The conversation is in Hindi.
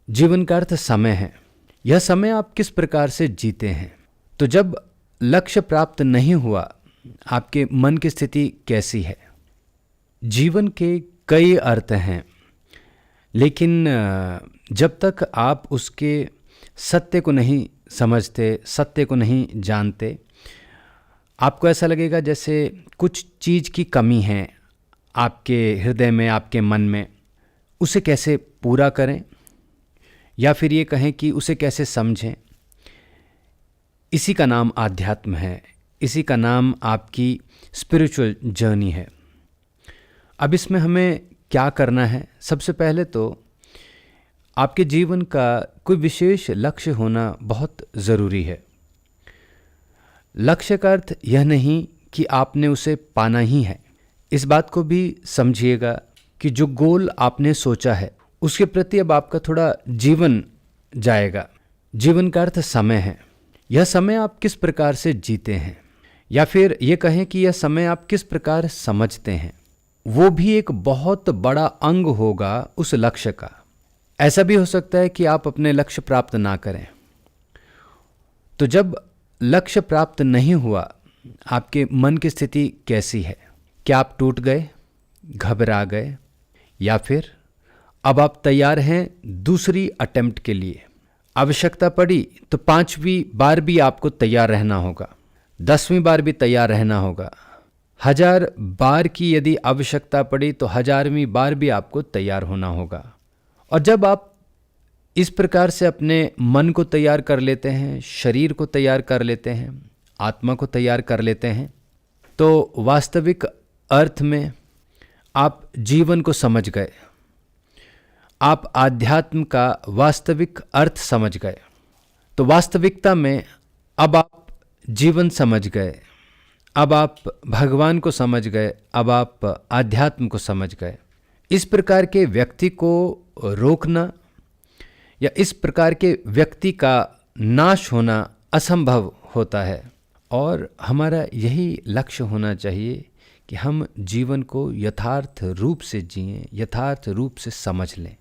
जीवन का अर्थ समय है। यह समय आप किस प्रकार से जीते हैं। तो जब लक्ष्य प्राप्त नहीं हुआ, आपके मन की स्थिति कैसी है। जीवन के कई अर्थ हैं, लेकिन जब तक आप उसके सत्य को नहीं समझते, सत्य को नहीं जानते, आपको ऐसा लगेगा जैसे कुछ चीज़ की कमी है आपके हृदय में, आपके मन में। उसे कैसे पूरा करें, या फिर ये कहें कि उसे कैसे समझें। इसी का नाम आध्यात्म है, इसी का नाम आपकी स्पिरिचुअल जर्नी है। अब इसमें हमें क्या करना है। सबसे पहले तो आपके जीवन का कोई विशेष लक्ष्य होना बहुत ज़रूरी है। लक्ष्य का अर्थ यह नहीं कि आपने उसे पाना ही है। इस बात को भी समझिएगा कि जो गोल आपने सोचा है उसके प्रति अब आपका थोड़ा जीवन जाएगा। जीवन का अर्थ समय है। यह समय आप किस प्रकार से जीते हैं, या फिर ये कहें कि यह समय आप किस प्रकार समझते हैं, वो भी एक बहुत बड़ा अंग होगा उस लक्ष्य का। ऐसा भी हो सकता है कि आप अपने लक्ष्य प्राप्त ना करें। तो जब लक्ष्य प्राप्त नहीं हुआ, आपके मन की स्थिति कैसी है। क्या आप टूट गए, घबरा गए, या फिर अब आप तैयार हैं दूसरी अटेम्प्ट के लिए। आवश्यकता पड़ी तो 5वीं बार भी आपको तैयार रहना होगा, 10वीं बार भी तैयार रहना होगा। 1000 बार की यदि आवश्यकता पड़ी तो 1000वीं बार भी आपको तैयार होना होगा। और जब आप इस प्रकार से अपने मन को तैयार कर लेते हैं, शरीर को तैयार कर लेते हैं, आत्मा को तैयार कर लेते हैं, तो वास्तविक अर्थ में आप जीवन को समझ गए। आप आध्यात्म का वास्तविक अर्थ समझ गए। तो वास्तविकता में अब आप जीवन समझ गए, अब आप भगवान को समझ गए, अब आप आध्यात्म को समझ गए। इस प्रकार के व्यक्ति को रोकना या इस प्रकार के व्यक्ति का नाश होना असंभव होता है। और हमारा यही लक्ष्य होना चाहिए कि हम जीवन को यथार्थ रूप से जिएं, यथार्थ रूप से समझ लें।